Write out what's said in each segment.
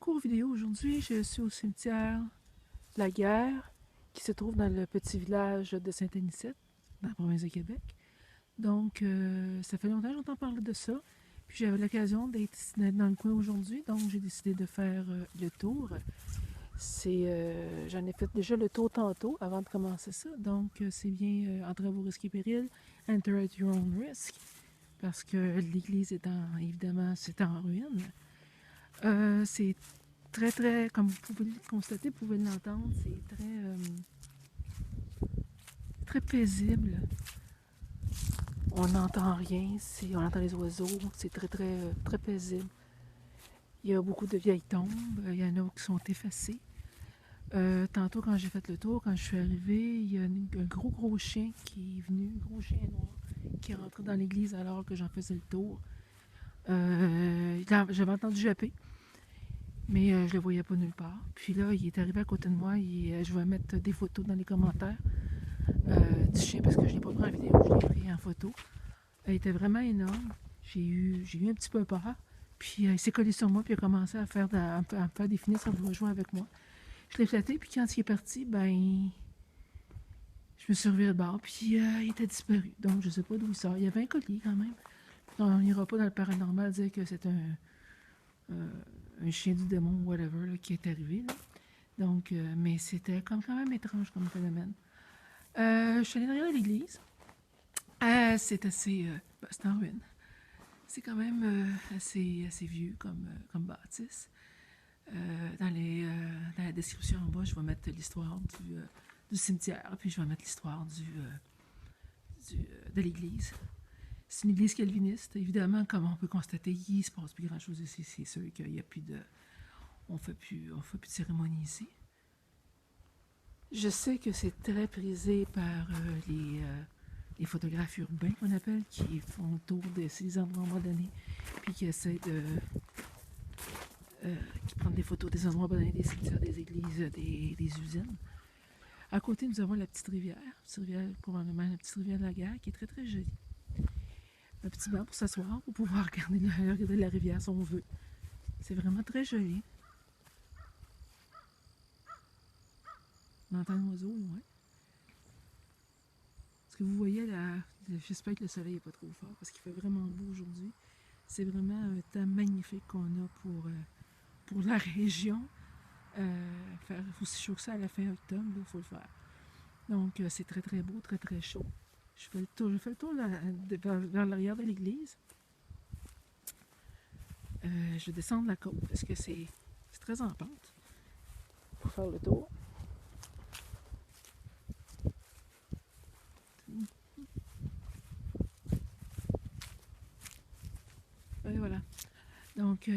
Cours vidéo. Aujourd'hui, je suis au cimetière La Guerre, qui se trouve dans le petit village de Saint-Anicette, dans la province de Québec. Donc, ça fait longtemps que j'entends parler de ça. Puis j'avais l'occasion d'être dans le coin aujourd'hui, donc j'ai décidé de faire le tour. J'en ai fait déjà le tour tantôt avant de commencer ça. Donc, c'est bien entrer à vos risques et périls, enter at your own risk, parce que l'église évidemment, c'est en ruine. C'est très, très, comme vous pouvez le constater, vous pouvez l'entendre, c'est très paisible. On n'entend rien, on entend les oiseaux, c'est très, très, très paisible. Il y a beaucoup de vieilles tombes, il y en a qui sont effacées. Tantôt, quand j'ai fait le tour, quand je suis arrivée, il y a un gros chien qui est venu, un gros chien noir, qui est rentré dans l'église alors que j'en faisais le tour. J'avais entendu japper, mais je le voyais pas nulle part. Puis là, il est arrivé à côté de moi et je vais mettre des photos dans les commentaires du chien parce que je ne l'ai pas pris en vidéo, je l'ai pris en photo. Il était vraiment énorme. J'ai eu un petit peu peur. Puis il s'est collé sur moi puis il a commencé à faire des finesses, à vouloir jouer avec moi. Je l'ai flatté, puis quand il est parti, je me suis revirée de bord, puis il était disparu. Donc, je sais pas d'où il sort. Il y avait un collier quand même. On n'ira pas dans le paranormal dire que c'est un chien du démon ou whatever là, qui est arrivé. Là. Donc, mais c'était quand même étrange comme phénomène. Je suis allée derrière l'église. C'est assez... c'est en ruine. C'est quand même assez vieux comme bâtisse. Dans la description en bas, je vais mettre l'histoire du cimetière, puis je vais mettre l'histoire de l'église. C'est une église calviniste. Évidemment, comme on peut constater, il ne se passe plus grand-chose ici. C'est sûr qu'il n'y a plus de... On ne fait plus de cérémonie ici. Je sais que c'est très prisé par les photographes urbains, qu'on appelle, qui font le tour de ces endroits abandonnés, puis qui essaient qui prennent des photos des endroits abandonnés, des cimetières, des églises, des usines. À côté, nous avons la petite rivière, probablement la petite rivière de la Guerre, qui est très très jolie. Un petit banc pour s'asseoir, pour pouvoir regarder la rivière si on veut. C'est vraiment très joli. On entend l'oiseau au loin. Est-ce que vous voyez j'espère que le soleil n'est pas trop fort parce qu'il fait vraiment beau aujourd'hui. C'est vraiment un temps magnifique qu'on a pour la région. Faire aussi chaud que ça à la fin octobre, il faut le faire. Donc, c'est très très beau, très très chaud. Je fais le tour vers l'arrière de l'église. Je vais descendre la côte parce que c'est très en pente pour faire le tour. Et voilà. Donc,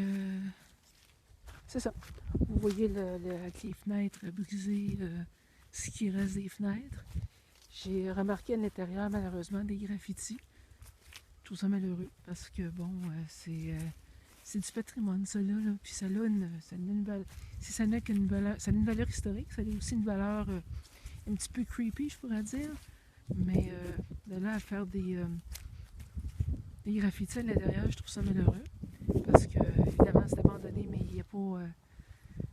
c'est ça. Vous voyez avec les fenêtres brisées, ce qui reste des fenêtres. J'ai remarqué à l'intérieur, malheureusement, des graffitis. Je trouve ça malheureux parce que, bon, c'est du patrimoine, ça là. Puis ça a une valeur. Si ça n'a qu'une valeur, ça a une valeur historique, ça a aussi une valeur un petit peu creepy, je pourrais dire. Mais de là à faire des graffitis à l'intérieur, je trouve ça malheureux. Parce que, évidemment, c'est abandonné, mais il n'y a pas.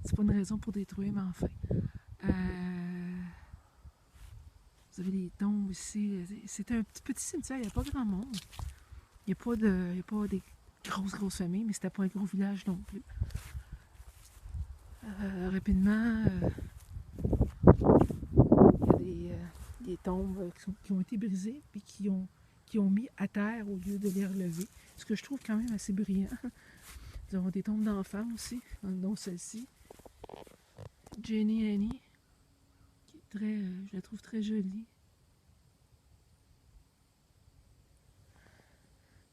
C'est pas une raison pour détruire, mais enfin. Vous avez les tombes ici. C'est un petit cimetière, il n'y a pas grand monde. Il n'y a pas des grosses familles, mais c'était pas un gros village non plus. Rapidement, il y a des tombes qui ont été brisées et qui ont mis à terre au lieu de les relever. Ce que je trouve quand même assez brillant. Nous avons des tombes d'enfants aussi, dont celle-ci. Jenny Annie, qui est je la trouve très jolie.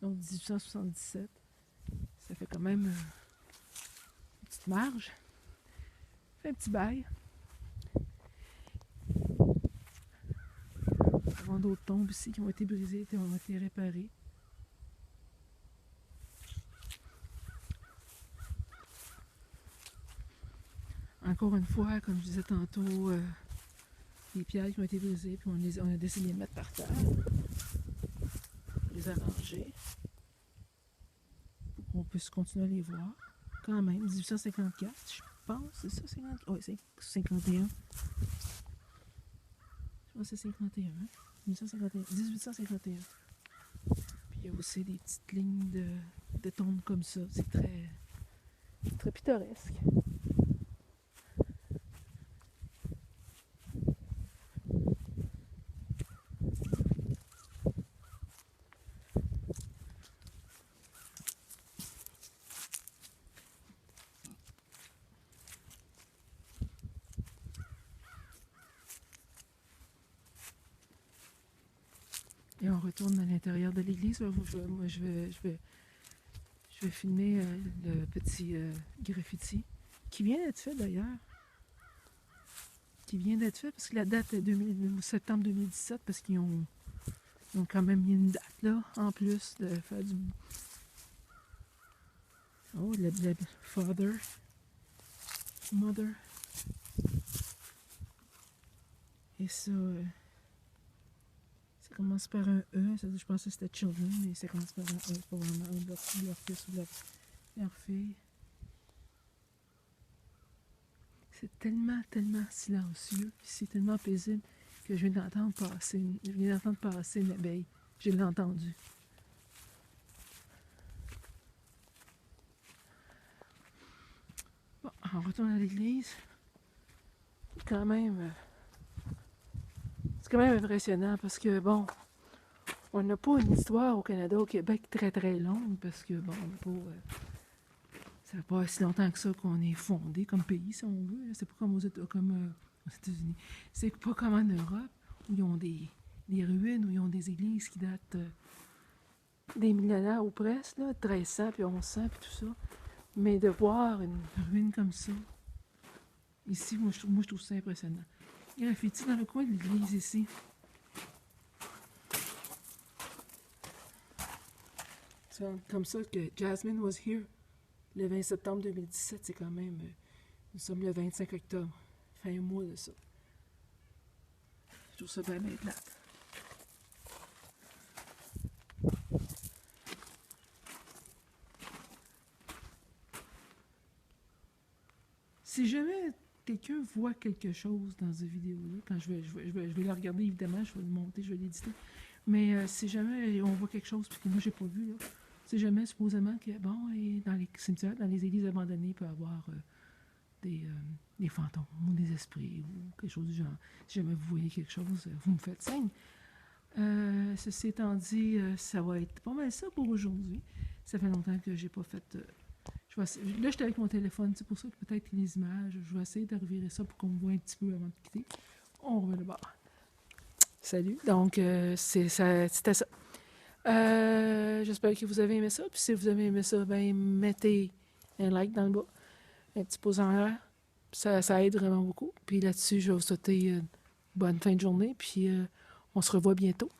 Donc 1877. Ça fait quand même une petite marge. Ça fait un petit bail. Nous avons d'autres tombes ici qui ont été brisées, qui ont été réparées. Encore une fois, comme je disais tantôt, les pierres qui ont été brisées, puis on a décidé de les mettre par terre, les arranger, pour qu'on puisse continuer à les voir. quand même, 1854, je pense, c'est ça, 50? Oui, c'est 51. Je pense que c'est 51, hein? 1851. Puis il y a aussi des petites lignes de tombes comme ça. C'est très, très pittoresque. Et on retourne à l'intérieur de l'église. Moi, je vais filmer le petit graffiti qui vient d'être fait d'ailleurs. Qui vient d'être fait parce que la date est septembre 2017 parce qu'ils ont quand même mis une date là en plus de faire du. Oh, la father, mother. Et ça, ça commence par un E. Je pensais que c'était children, mais ça commence par un E. C'est pas vraiment leur fils ou leur fille. C'est tellement, tellement silencieux, c'est tellement paisible que je viens d'entendre passer une abeille. Je l'ai entendu. Bon, on retourne à l'église. C'est quand même impressionnant parce que, bon, on n'a pas une histoire au Canada, au Québec très très longue parce que, bon, on n'a pas. Ça fait pas si longtemps que ça qu'on est fondé comme pays, si on veut. C'est pas comme aux États-Unis. C'est pas comme en Europe, où ils ont des ruines, où ils ont des églises qui datent des millénaires ou presque, là, 1300 puis 1100 puis tout ça. Mais de voir une ruine comme ça, ici, moi je trouve ça impressionnant. Il y a un graffiti dans le coin de l'église ici. C'est comme ça que Jasmine was here. Le 20 septembre 2017, c'est quand même. Nous sommes le 25 octobre. Fin un mois de ça. Je trouve ça bien plate. Si jamais quelqu'un voit quelque chose dans cette vidéo-là, quand je vais la regarder évidemment, je vais le monter, je vais l'éditer. Mais si jamais on voit quelque chose puis que moi j'ai pas vu, là, si jamais supposément que bon, et dans les cimetières, dans les églises abandonnées, il peut y avoir des fantômes ou des esprits ou quelque chose du genre. Si jamais vous voyez quelque chose, vous me faites signe. Ceci étant dit, ça va être pas mal ça pour aujourd'hui. Ça fait longtemps que j'ai pas fait. Là, j'étais avec mon téléphone, c'est pour ça que peut-être les images, je vais essayer de revirer ça pour qu'on me voit un petit peu avant de quitter. On revient là-bas. Salut. Donc, c'était ça. J'espère que vous avez aimé ça. Puis si vous avez aimé ça, ben mettez un like dans le bas, un petit pouce en l'air. Ça aide vraiment beaucoup. Puis là-dessus, je vais vous souhaiter une bonne fin de journée. Puis on se revoit bientôt.